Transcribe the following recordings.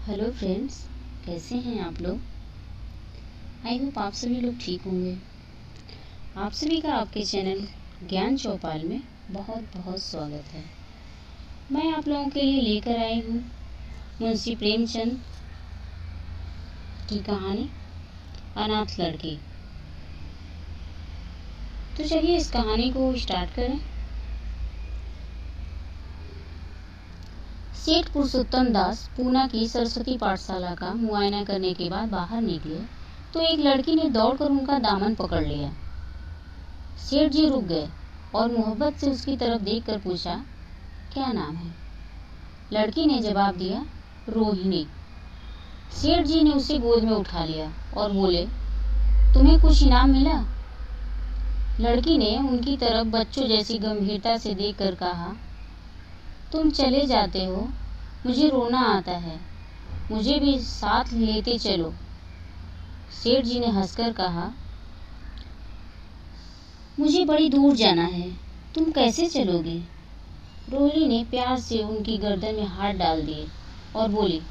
Hello friends, कैसे हैं आप लोग। आई होप आप सभी लोग ठीक होंगे। आप सभी का आपके चैनल ज्ञान चौपाल में बहुत बहुत स्वागत है। मैं आप लोगों के लिए लेकर आई हूँ मुंशी प्रेमचंद की कहानी अनाथ लड़की। तो चलिए इस कहानी को स्टार्ट करें। सेठ पुरुषोत्तम दास पूना की सरस्वती पाठशाला का मुआयना करने के बाद बाहर निकले तो एक लड़की ने दौड़कर उनका दामन पकड़ लिया। सेठ जी रुक गए और मोहब्बत से उसकी तरफ देखकर पूछा, क्या नाम है? लड़की ने जवाब दिया, रोहिणी। सेठ जी ने उसे गोद में उठा लिया और बोले, तुम्हें कुछ इनाम मिला? लड़की ने उनकी तरफ बच्चों जैसी गंभीरता से देखकर कहा, तुम चले जाते हो, मुझे रोना आता है, मुझे भी साथ लेते चलो। सेठ जी ने हंसकर कहा, मुझे बड़ी दूर जाना है, तुम कैसे चलोगे? रोहिणी ने प्यार से उनकी गर्दन में हाथ डाल दिए और बोली,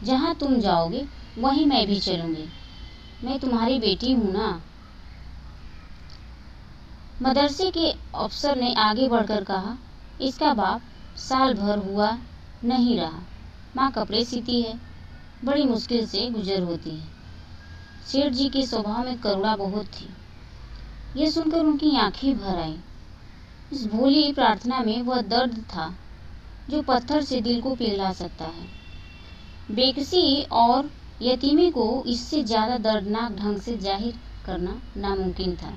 जहाँ तुम जाओगे वहीं मैं भी चलूंगी, मैं तुम्हारी बेटी हूं ना। मदरसे के अफसर ने आगे बढ़कर कहा, इसका बाप साल भर हुआ नहीं रहा, माँ कपड़े सीती है, बड़ी मुश्किल से गुजर होती है। सेठ जी के स्वभाव में करुणा बहुत थी। यह सुनकर उनकी आंखें भर आईं। इस भोली प्रार्थना में वह दर्द था जो पत्थर से दिल को पिघला सकता है। बेकसी और यतीमी को इससे ज्यादा दर्दनाक ढंग से जाहिर करना नामुमकिन था।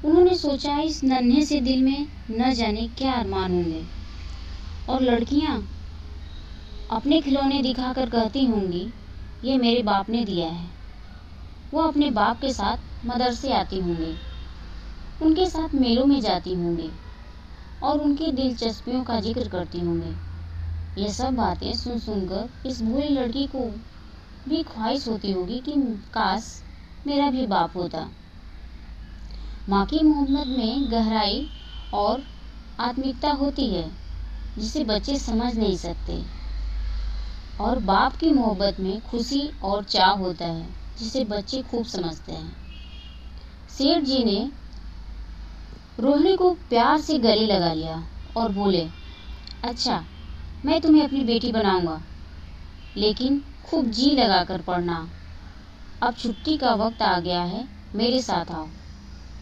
उन्होंने सोचा, इस नन्हे से दिल में न जाने क्या अरमान होंगे और लड़कियां अपने खिलौने दिखाकर कहती होंगी, ये मेरे बाप ने दिया है। वो अपने बाप के साथ मदरसे आती होंगी, उनके साथ मेलों में जाती होंगी और उनकी दिलचस्पियों का जिक्र करती होंगी। ये सब बातें सुन सुनकर इस भोली लड़की को भी ख्वाहिश होती होगी कि काश मेरा भी बाप होता। माँ की मोहब्बत में गहराई और आत्मिकता होती है जिसे बच्चे समझ नहीं सकते, और बाप की मोहब्बत में खुशी और चाव होता है जिसे बच्चे खूब समझते हैं। सेठ जी ने रोहिणी को प्यार से गले लगा लिया और बोले, अच्छा, मैं तुम्हें अपनी बेटी बनाऊंगा, लेकिन खूब जी लगाकर पढ़ना। अब छुट्टी का वक्त आ गया है, मेरे साथ आओ,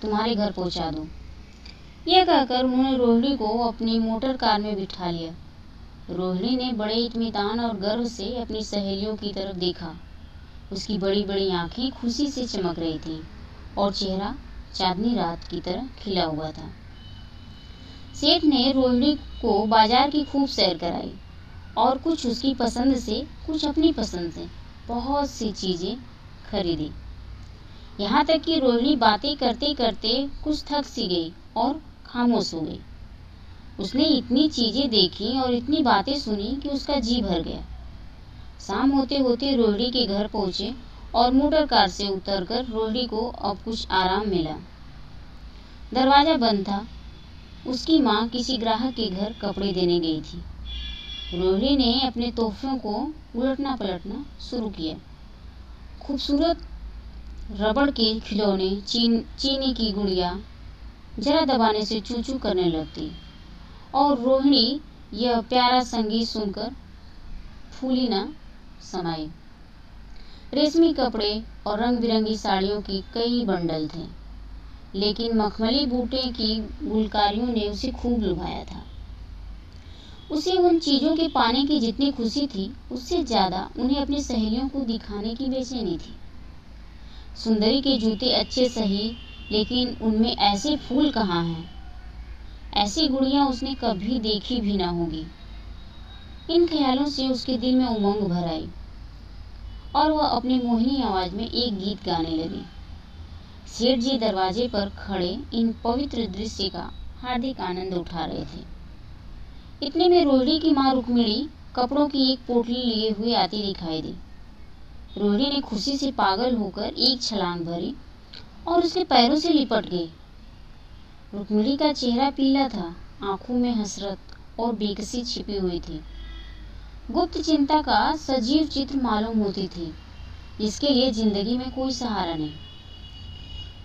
तुम्हारे घर पहुंचा दूं। यह कहकर उन्होंने रोहिणी को अपनी मोटर कार में बिठा लिया। रोहिणी ने बड़े इत्मीनान और गर्व से अपनी सहेलियों की तरफ देखा। उसकी बड़ी बड़ी आंखें खुशी से चमक रही थीं और चेहरा चांदनी रात की तरह खिला हुआ था। सेठ ने रोहिणी को बाजार की खूब सैर कराई और कुछ उसकी पसंद से, कुछ अपनी पसंद से बहुत सी चीजें खरीदी। यहाँ तक कि रोहिणी बातें करते करते कुछ थक सी गई और खामोश हो गई। उसने इतनी चीजें देखी और इतनी बातें सुनी कि उसका जी भर गया। शाम होते होते रोहिणी के घर पहुंचे और मोटर कार से उतरकर रोहिणी को अब कुछ आराम मिला। दरवाजा बंद था। उसकी माँ किसी ग्राहक के घर कपड़े देने गई थी। रोहिणी ने अपने तोहफों को उलटना पलटना शुरू किया। खूबसूरत रबड़ के खिलौने, चीनी की गुड़िया जरा दबाने से चू चू करने लगती और रोहिणी यह प्यारा संगीत सुनकर फूली न समाई। रेशमी कपड़े और रंग बिरंगी साड़ियों की कई बंडल थे, लेकिन मखमली बूटे की गुलकारियों ने उसे खूब लुभाया था। उसे उन चीजों के पाने की जितनी खुशी थी, उससे ज्यादा उन्हें अपनी सहेलियों को दिखाने की बेचैनी थी। सुंदरी के जूते अच्छे सही, लेकिन उनमें ऐसे फूल कहाँ हैं? ऐसी गुड़ियां उसने कभी देखी भी ना होगी। इन ख्यालों से उसके दिल में उमंग भर आई और वह अपनी मोहिनी आवाज में एक गीत गाने लगी। सेठ जी दरवाजे पर खड़े इन पवित्र दृश्य का हार्दिक आनंद उठा रहे थे। इतने में रोहिणी की माँ रुक्मिणी कपड़ों की एक पोटली लिए हुए आती दिखाई दी। रोहिणी ने खुशी से पागल होकर एक छलांग भरी और उसके पैरों से लिपट गई। रुक्मिणी का चेहरा पीला था, आंखों में हसरत और बेकसी छिपी हुई थी। गुप्त चिंता का सजीव चित्र मालूम होती थी, जिसके लिए जिंदगी में कोई सहारा नहीं।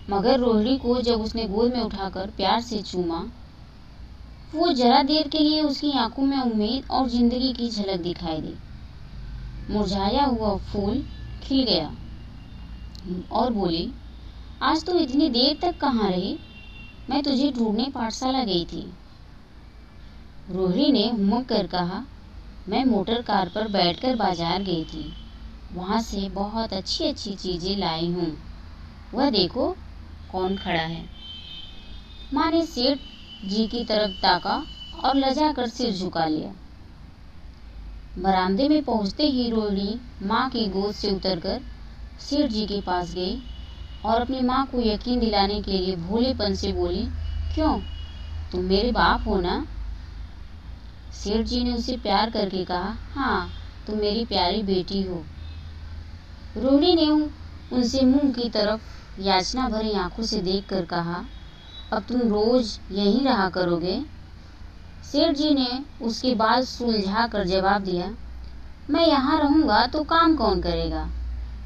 मगर रोहिणी को जब उसने गोद में उठाकर प्यार से चूमा, वो जरा देर के लिए उसकी आंखों में उम्मीद और जिंदगी की झलक दिखाई दी। मुरझाया हुआ फूल खिल गया और बोली, आज तो इतनी देर तक कहाँ रही? मैं तुझे ढूंढने पाठशाला गई थी। रोहिणी ने हुम्मक कर कहा, मैं मोटर कार पर बैठकर बाजार गई थी। वहाँ से बहुत अच्छी अच्छी चीजें लाई हूँ। वह देखो कौन खड़ा है। माँ ने सेठ जी की तरफ ताका और लजा कर सिर झुका लिया। बरामदे में पहुंचते ही रोहिणी माँ की गोद से उतरकर सेठ जी के पास गई और अपनी माँ को यकीन दिलाने के लिए भोलेपन से बोली, क्यों, तुम मेरे बाप हो ना? सेठ जी ने उसे प्यार करके कहा, हाँ, तुम मेरी प्यारी बेटी हो। रोहिणी ने उनसे मुंह की तरफ याचना भरी आंखों से देखकर कहा, अब तुम रोज यहीं रहा करोगे? सेठ जी ने उसके बाल सुलझा कर जवाब दिया, मैं यहाँ रहूंगा तो काम कौन करेगा?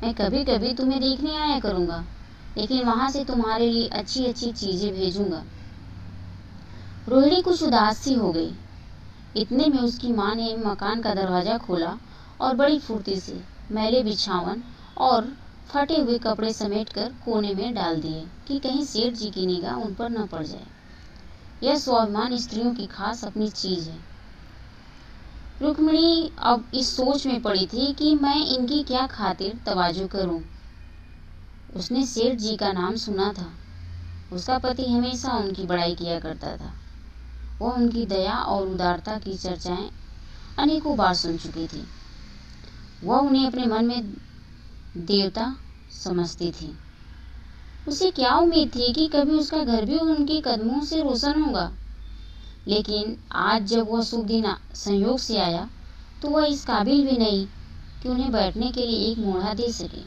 मैं कभी कभी तुम्हें देखने आया करूंगा, लेकिन वहां से तुम्हारे लिए अच्छी अच्छी चीजें भेजूंगा। रोहिणी कुछ उदास सी हो गई। इतने में उसकी माँ ने मकान का दरवाजा खोला और बड़ी फुर्ती से मैले बिछावन और फटे हुए कपड़े समेटकर कोने में डाल दिए कि कहीं सेठ जी की निगाह उन पर न पड़ जाए। यह स्वाभिमान स्त्रियों की खास अपनी चीज है। रुक्मिणी अब इस सोच में पड़ी थी कि मैं इनकी क्या खातिर तवाजु करूं। उसने सेठ जी का नाम सुना था। उसका पति हमेशा उनकी बड़ाई किया करता था। वह उनकी दया और उदारता की चर्चाएं अनेकों बार सुन चुकी थी। वह उन्हें अपने मन में देवता समझती थी। उसे क्या उम्मीद थी कि कभी उसका घर भी उनके कदमों से रोशन होगा। लेकिन आज जब वह शुभ दिन संयोग से आया तो वह इस काबिल भी नहीं कि उन्हें बैठने के लिए एक मोढ़ा दे सके।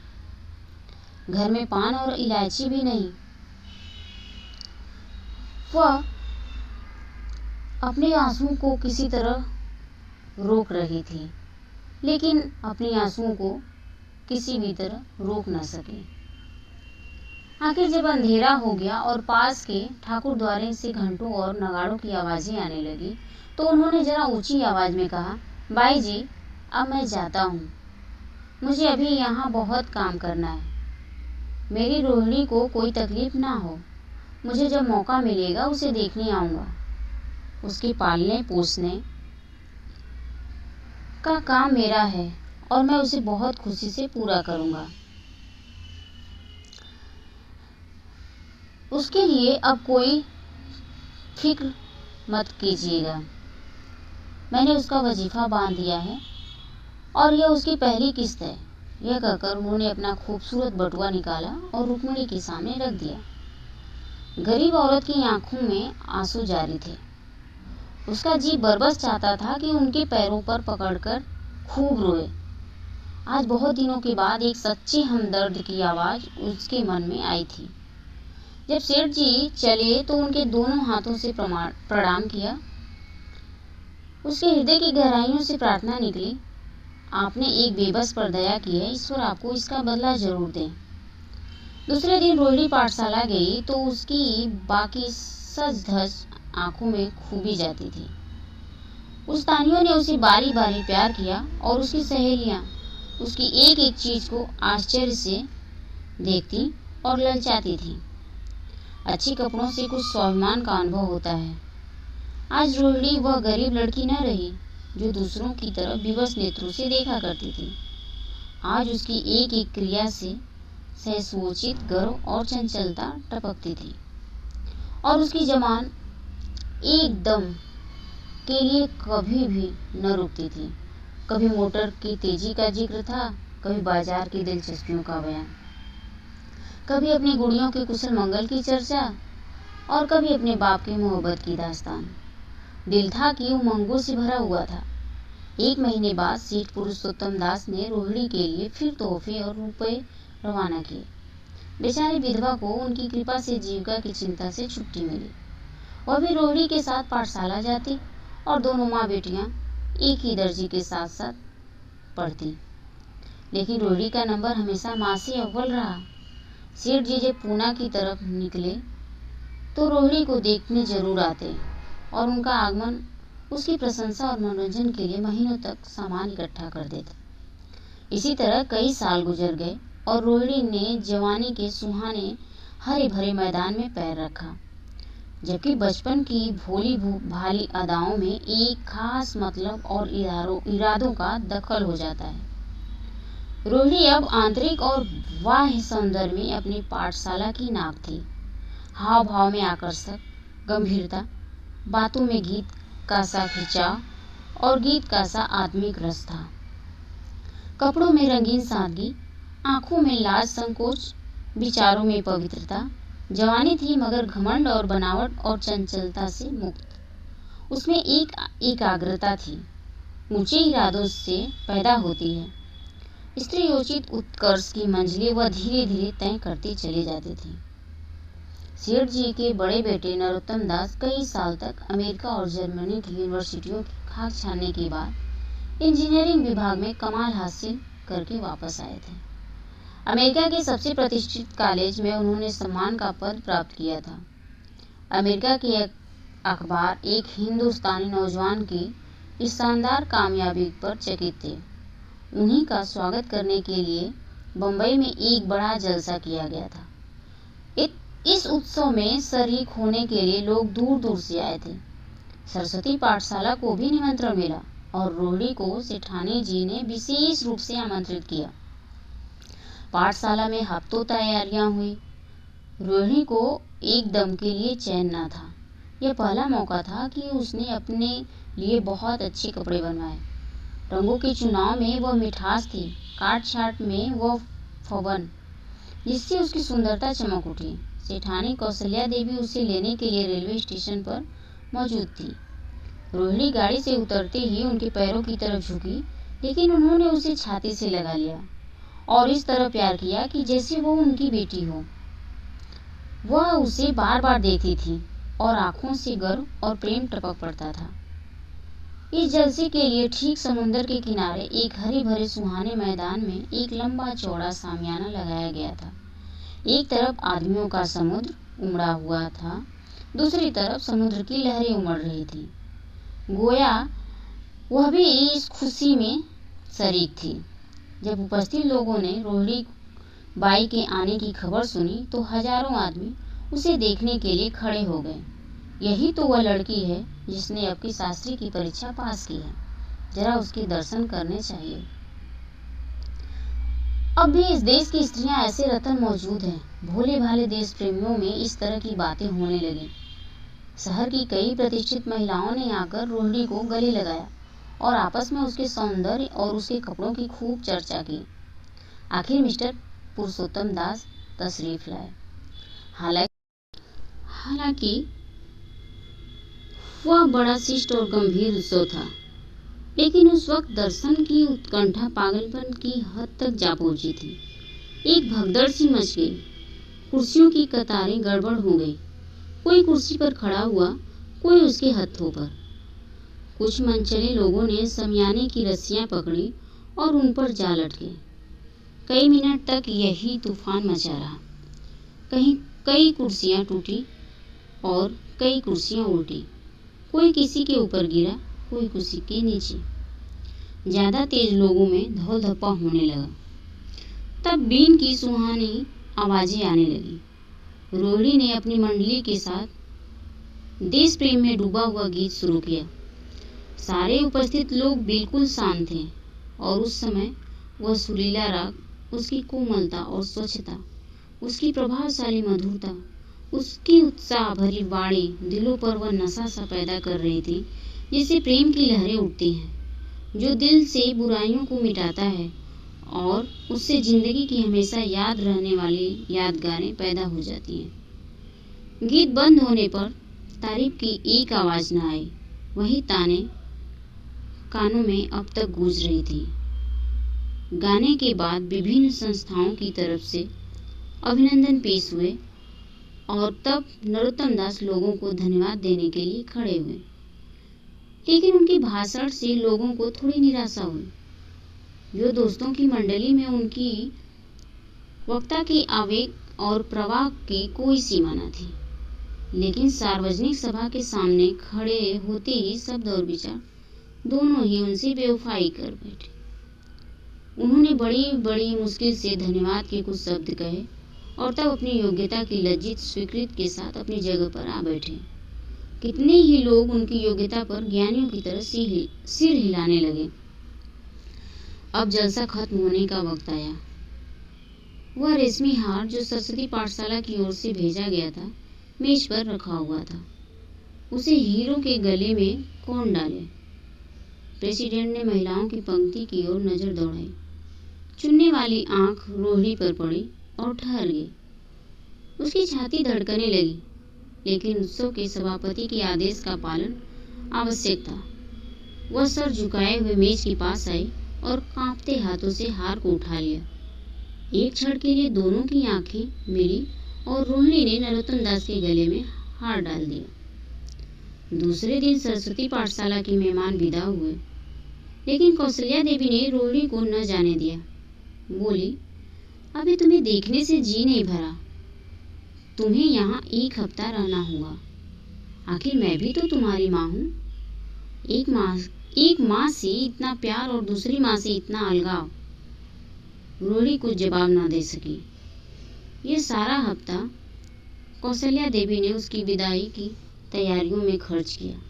घर में पान और इलायची भी नहीं। वह अपने आंसुओं को किसी तरह रोक रही थी, लेकिन अपने आंसुओं को किसी भी तरह रोक न सकी। आखिर जब अंधेरा हो गया और पास के ठाकुर द्वारे से घंटों और नगाड़ों की आवाजें आने लगी, तो उन्होंने जरा ऊंची आवाज में कहा, बाई जी, अब मैं जाता हूँ। मुझे अभी यहाँ बहुत काम करना है। मेरी रोहिणी को कोई तकलीफ ना हो। मुझे जब मौका मिलेगा उसे देखने आऊंगा। उसके पालने पोसने का काम मेरा है और मैं उसे बहुत खुशी से पूरा करूंगा। उसके लिए अब कोई फिक्र मत कीजिएगा। मैंने उसका वजीफा बांध दिया है और यह उसकी पहली किस्त है। यह कहकर उन्होंने अपना खूबसूरत बटुआ निकाला और रुक्मिणी के सामने रख दिया। गरीब औरत की आंखों में आंसू जारी थे। उसका जी बरबस चाहता था कि उनके पैरों पर पकड़कर खूब रोए। आज बहुत दिनों के बाद एक सच्चे हमदर्द की आवाज उसके मन में आई थी। जब सेठ जी चले तो उनके दोनों हाथों से प्रणाम किया। उसके हृदय की गहराइयों से प्रार्थना निकली, आपने एक बेबस पर दया की है, ईश्वर आपको इसका बदला जरूर दें। दूसरे दिन रोहिणी पाठशाला गई तो उसकी बाकी सज धज आंखों में खूबी जाती थी। उस्तानियों ने उसे बारी बारी प्यार किया और उसकी सहेलियां उसकी एक एक चीज को आश्चर्य से देखती और ललचाती थी। अच्छे कपड़ों से कुछ स्वाभिमान का अनुभव होता है। आज रोहिणी वह गरीब लड़की न रही जो दूसरों की तरफ विवश नेत्रों से देखा करती थी। आज उसकी एक एक क्रिया से सहसोचित गर्व और चंचलता टपकती थी और उसकी जबान एकदम के लिए कभी भी न रुकती थी। कभी मोटर की तेजी का जिक्र था, कभी बाजार की दिलचस्पियों का बयान, कभी अपनी गुड़ियों के कुशल मंगल की चर्चा और कभी अपने बाप की मोहब्बत की दास्तान। दिल था कि उमंगों से भरा हुआ था। एक महीने बाद सेठ पुरुषोत्तम दास ने रोहिणी के लिए फिर तोहफे और रुपए रवाना किए। बेचारी विधवा को उनकी कृपा से जीविका की चिंता से छुट्टी मिली। वह भी रोहिणी के साथ पाठशाला जाती और दोनों माँ बेटियां एक ही दर्जे के साथ साथ पढ़ती, लेकिन रोहिणी का नंबर हमेशा माँ से अव्वल रहा। सेठ जी जब पूना की तरफ निकले तो रोहिणी को देखने जरूर आते और उनका आगमन उसकी प्रशंसा और मनोरंजन के लिए महीनों तक सामान इकट्ठा कर देते। इसी तरह कई साल गुजर गए और रोहिणी ने जवानी के सुहाने हरे भरे मैदान में पैर रखा, जबकि बचपन की भोली भाली अदाओं में एक खास मतलब और इरादों का दखल हो जाता है। रोहिणी अब आंतरिक और बाह्य सौंदर्य में अपनी पाठशाला की नाक थी। हाव भाव में आकर्षक गंभीरता, बातों में गीत का सा खिंचाव और गीत का सा आत्मिक रस था। कपड़ों में रंगीन सादगी, आंखों में लाज संकोच, विचारों में पवित्रता। जवानी थी मगर घमंड और बनावट और चंचलता से मुक्त। उसमें एक एकाग्रता थी, ऊंचे इरादों से पैदा होती है। स्त्रीयोचित उत्कर्ष की मंजिलें वह धीरे धीरे तय करती चली जाती थी। सेठ जी के बड़े बेटे नरोत्तम दास कई साल तक अमेरिका और जर्मनी की यूनिवर्सिटियों की खाक छानने के बाद इंजीनियरिंग विभाग में कमाल हासिल करके वापस आए थे। अमेरिका के सबसे प्रतिष्ठित कॉलेज में उन्होंने सम्मान का पद प्राप्त किया था। अमेरिका के अखबार एक हिंदुस्तानी नौजवान की इस शानदार कामयाबी पर चकित थे। उन्हीं का स्वागत करने के लिए बंबई में एक बड़ा जलसा किया गया था। इस उत्सव में शरीक होने के लिए लोग दूर दूर से आए थे। सरस्वती पाठशाला को भी निमंत्रण मिला और रोहिणी को सेठानी जी ने विशेष रूप से आमंत्रित किया। पाठशाला में हफ्तों तैयारियां हुई। रोहिणी को एक दम के लिए चैन न था। यह पहला मौका था कि उसने अपने लिए बहुत अच्छे कपड़े बनवाए। रंगों के चुनाव में वह मिठास थी, काट छाट में वह फवन, जिससे उसकी सुंदरता चमक उठी। सेठानी कौशल्या देवी उसे लेने के लिए रेलवे स्टेशन पर मौजूद थी। रोहिणी गाड़ी से उतरते ही उनके पैरों की तरफ झुकी, लेकिन उन्होंने उसे छाती से लगा लिया और इस तरह प्यार किया कि जैसे वो उनकी बेटी हो। वह उसे बार बार देखती थी और आंखों से गर्व और प्रेम टपक पड़ता था। इस जलसे के लिए ठीक समुद्र के किनारे एक हरे भरे सुहाने मैदान में एक लंबा चौड़ा सामियाना लगाया गया था। एक तरफ आदमियों का समुद्र उमड़ा हुआ था, दूसरी तरफ समुद्र की लहरें उमड़ रही थी। गोया वह भी इस खुशी में शरीक थी। जब उपस्थित लोगों ने रोहिणी बाई के आने की खबर सुनी तो हजारों आदमी उसे देखने के लिए खड़े हो गए। यही तो वह लड़की है जिसने अब की शास्त्री की परीक्षा पास की है, जरा उसके दर्शन करने चाहिए। अब भी इस देश की स्त्रियां ऐसे रतन मौजूद हैं। भोले भाले देश प्रेमियों में इस तरह की बातें होने लगी। शहर की कई प्रतिष्ठित महिलाओं ने आकर रोहिणी को गले लगाया और आपस में उसके सौंदर्य और उसके कपड़ों की खूब चर्चा की। आखिर मिस्टर पुरुषोत्तम दास तशरीफ लाए। हालांकि वह बड़ा शिष्ट और गंभीर उत्सव था, लेकिन उस वक्त दर्शन की उत्कंठा पागलपन की हद तक जा पहुंची थी। एक भगदड़ सी मच गई। कुर्सियों की कतारें गड़बड़ हो गई। कोई कुर्सी पर खड़ा हुआ, कोई उसके हत्थों पर। कुछ मनचले लोगों ने शमियाने की रस्सियां पकड़ी और उन पर जा लटके। कई मिनट तक यही तूफान मचा रहा। कई कुर्सियां टूटी और कई कुर्सियां उल्टी। कोई किसी के ऊपर गिरा, कोई किसी के नीचे। ज्यादा तेज लोगों में धौल धप्पा होने लगा। तब बीन की सुहानी आवाजें आने लगी। रोहिणी ने अपनी मंडली के साथ देश प्रेम में डूबा हुआ गीत शुरू किया। सारे उपस्थित लोग बिल्कुल शांत थे और उस समय वह सुरीला राग, उसकी कोमलता और स्वच्छता, उसकी प्रभावशाली मधुरता, उसकी उत्साह भरी वाणी दिलों पर वह नशा सा पैदा कर रही थी, जिससे प्रेम की लहरें उठती हैं, जो दिल से बुराइयों को मिटाता है और उससे जिंदगी की हमेशा याद रहने वाली यादगारें पैदा हो जाती हैं। गीत बंद होने पर तारीफ की एक आवाज न आई। वही ताने कानों में अब तक गूंज रही थी। गाने के बाद विभिन्न संस्थाओं की तरफ से अभिनंदन पेश हुए और तब नरोत्तम दास लोगों को धन्यवाद देने के लिए खड़े हुए। लेकिन उनके भाषण से लोगों को थोड़ी निराशा हुई। वो दोस्तों की मंडली में उनकी वक्ता के आवेग और प्रवाह की कोई सीमा न थी, लेकिन सार्वजनिक सभा के सामने खड़े होते ही शब्द और विचार दोनों ही उनसे बेवफाई कर बैठे। उन्होंने बड़ी बड़ी मुश्किल से धन्यवाद के कुछ शब्द कहे और तब अपनी योग्यता की लज्जित स्वीकृति के साथ अपनी जगह पर आ बैठे। कितने ही लोग उनकी योग्यता पर ज्ञानियों की तरह सिर हिलाने लगे। अब जलसा खत्म होने का वक्त आया। वह रेशमी हार जो सरस्वती पाठशाला की ओर से भेजा गया था, मेज पर रखा हुआ था। उसे हीरो के गले में कौन डाले? प्रेसिडेंट ने महिलाओं की पंक्ति की ओर नजर दौड़ाई। चुनने वाली आंख रोहिणी पर पड़ी और ठहर गई। उसकी छाती धड़कने लगी, लेकिन उत्सव के सभापति के आदेश का पालन आवश्यक था। वह सर झुकाए हुए मेज के पास आई और कांपते हाथों से हार को उठा लिया। एक क्षण के लिए दोनों की आंखें मिली और रोहिणी ने नरोत्तम दास के गले में हार डाल दिया। दूसरे दिन सरस्वती पाठशाला के मेहमान विदा हुए, लेकिन कौशल्या देवी ने रोहिणी को न जाने दिया। बोली, अभी तुम्हें देखने से जी नहीं भरा। तुम्हें यहाँ एक हफ्ता रहना होगा। आखिर मैं भी तो तुम्हारी माँ हूँ। एक माँ से इतना प्यार और दूसरी माँ से इतना अलगाव। रोहिणी कुछ जवाब न दे सकी। ये सारा हफ्ता कौशल्या देवी ने उसकी विदाई की तैयारियों में खर्च किया।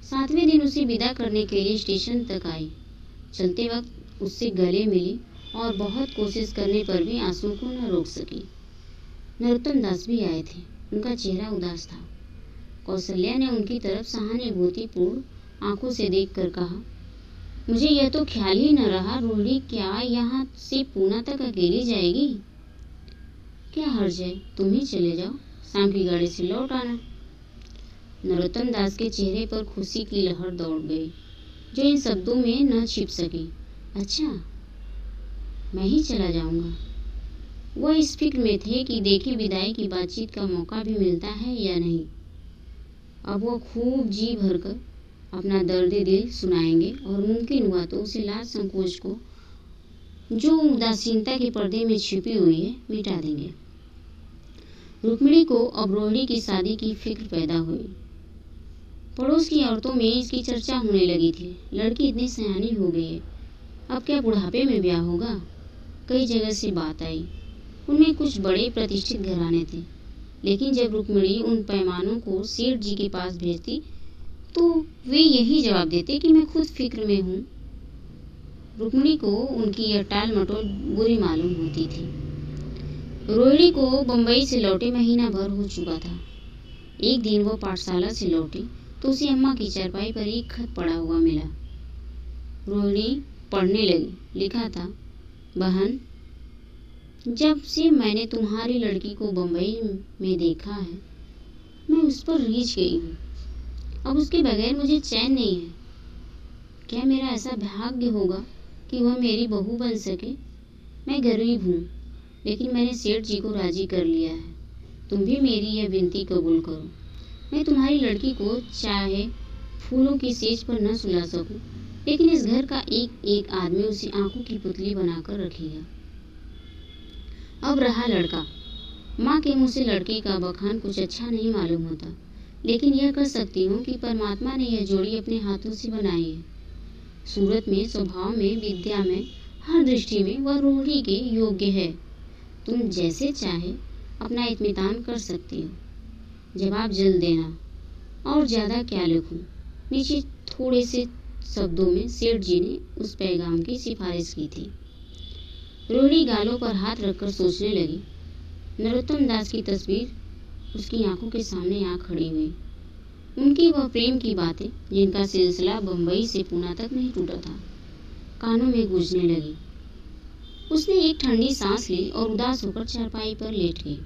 7वें दिन उसे विदा करने के लिए स्टेशन तक आई। चलते वक्त उससे गले मिली और बहुत कोशिश करने पर भी आंसू को न रोक सकी। नरोत्तम दास भी आए थे। उनका चेहरा उदास था। कौशल्या ने उनकी तरफ सहानुभूतिपूर्ण आंखों से देखकर कहा, मुझे यह तो ख्याल ही न रहा रोहिणी क्या यहाँ से पूना तक अकेली जाएगी? क्या हर्ज है, तुम ही चले जाओ, शाम की गाड़ी से लौट आना। नरोत्तम दास के चेहरे पर खुशी की लहर दौड़ गई, जो इन शब्दों में न छिप सकी। अच्छा, मैं ही चला जाऊंगा। वह इस फिक्र में थे कि देखी विदाई की बातचीत का मौका भी मिलता है या नहीं। अब वह खूब जी भरकर अपना दर्द दिल सुनाएंगे और मुमकिन हुआ तो उसे लाज संकोच को जो उदासीनता के पर्दे में छिपी हुई है मिटा देंगे। रुक्मिणी को अब रोहिणी की शादी की फिक्र पैदा हुई। पड़ोस की औरतों में इसकी चर्चा होने लगी थी। लड़की इतनी सयानी हो गई है, अब क्या बुढ़ापे में ब्याह होगा? कई जगह से बात आई। उनमें कुछ बड़े प्रतिष्ठित घराने थे, लेकिन जब रुक्मिणी उन पैमानों को सेठ जी के पास भेजती तो वे यही जवाब देते कि मैं खुद फिक्र में हूँ। रुक्मिणी को उनकी यह टाल मटोल बुरी मालूम होती थी। रोहिणी को बंबई से लौटे महीना भर हो चुका था। एक दिन वो पाठशाला से लौटी तो उसे अम्मा की चारपाई पर एक खत पड़ा हुआ मिला। रोहिणी पढ़ने लगी। लिखा था, बहन, जब से मैंने तुम्हारी लड़की को बंबई में देखा है, मैं उस पर रीझ गई हूँ। अब उसके बगैर मुझे चैन नहीं है। क्या मेरा ऐसा भाग्य होगा कि वह मेरी बहू बन सके? मैं गरीब हूँ, लेकिन मैंने सेठ जी को राजी कर लिया है। तुम भी मेरी यह विनती कबूल करो। मैं तुम्हारी लड़की को चाहे फूलों की सेज पर न सुला सकूं, लेकिन इस घर का एक एक आदमी उसे आंखों की पुतली बनाकर रखेगा। अब रहा लड़का। माँ के मुंह से लड़के का बखान कुछ अच्छा नहीं मालूम होता, लेकिन यह कर सकती हूँ कि परमात्मा ने यह जोड़ी अपने हाथों से बनाई है। सूरत में, स्वभाव में, विद्या में, हर दृष्टि में वह रोहिणी के योग्य है। तुम जैसे चाहे अपना इत्मीनान कर सकती हो। जवाब जल्द देना। और ज़्यादा क्या लिखूं? नीचे थोड़े से शब्दों में सेठ जी ने उस पैगाम की सिफारिश की थी। रोहिणी गालों पर हाथ रखकर सोचने लगी। नरोत्तम दास की तस्वीर उसकी आंखों के सामने आ खड़ी हुई। उनकी वह प्रेम की बातें, जिनका सिलसिला बंबई से पूना तक नहीं टूटा था, कानों में गूंजने लगी। उसने एक ठंडी सांस ली और उदास होकर चारपाई पर लेट गई।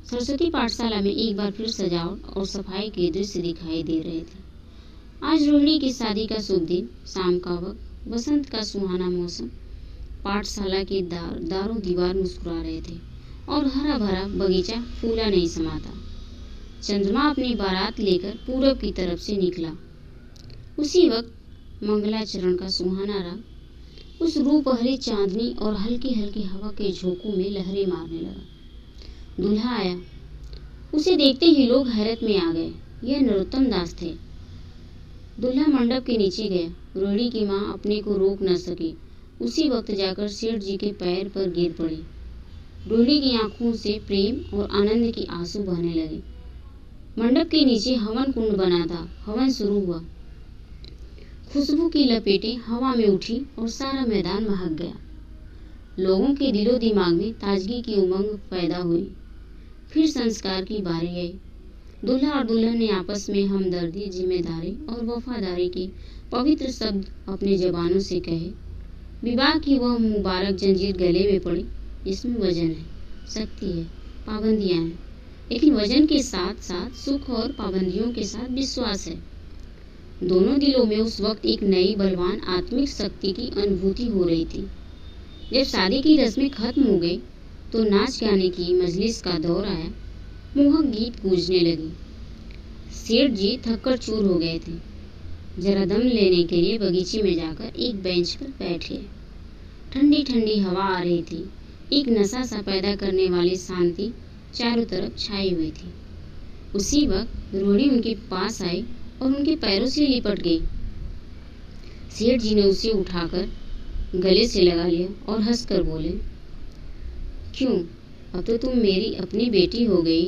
सरस्वती पाठशाला में एक बार फिर सजावट और सफाई के दृश्य दिखाई दे रहे थे। आज रोहिणी की शादी का शुभ दिन, शाम का वक्त, बसंत का सुहाना मौसम। पाठशाला के दारों दीवार मुस्कुरा रहे थे और हरा भरा बगीचा फूला नहीं समाता। चंद्रमा अपनी बारात लेकर पूरब की तरफ से निकला। उसी वक्त मंगलाचरण का सुहाना राग उस रूप हरी चांदनी और हल्की हल्की हवा के झोंकों में लहरें मारने लगा। दूल्हा आया। उसे देखते ही लोग हैरत में आ गए। यह नरोत्तम दास थे। दूल्हा मंडप के नीचे गया। रोहिणी की माँ अपने को रोक न सकी। उसी वक्त जाकर सेठ जी के पैर पर गिर पड़ी। रोहिणी की आंखों से प्रेम और आनंद के आंसू बहने लगे। मंडप के नीचे हवन कुंड बना था। हवन शुरू हुआ। खुशबू की लपेटें हवा में उठी और सारा मैदान महक गया। लोगों के दिलो दिमाग में ताजगी की उमंग पैदा हुई। फिर संस्कार की बारी आई। दूल्हा और दुल्हन ने आपस में हमदर्दी, जिम्मेदारी और वफादारी के पवित्र शब्द अपने जबानों से कहे। विवाह की वह मुबारक जंजीर गले में पड़ी। इसमें वजन है, शक्ति है, पाबंदियां हैं, लेकिन वजन के साथ साथ सुख और पाबंदियों के साथ विश्वास है। दोनों दिलों में उस वक्त एक नई बलवान आत्मिक शक्ति की अनुभूति हो रही थी। जब शादी की रस्में खत्म हो गई तो नाच गाने की मजलिस का दौर आया। मोहक गीत गूंजने लगी। सेठ जी थककर चूर हो गए थे। जरा दम लेने के लिए बगीचे में जाकर एक बेंच पर बैठ गए। ठंडी ठंडी हवा आ रही थी। एक नशा सा पैदा करने वाली शांति चारों तरफ छाई हुई थी। उसी वक्त रोहिणी उनके पास आई और उनके पैरों से लिपट गई। सेठ जी ने उसे उठाकर गले से लगा लिया और हंसकर बोले, क्यों, अब तो तुम मेरी अपनी बेटी हो गई।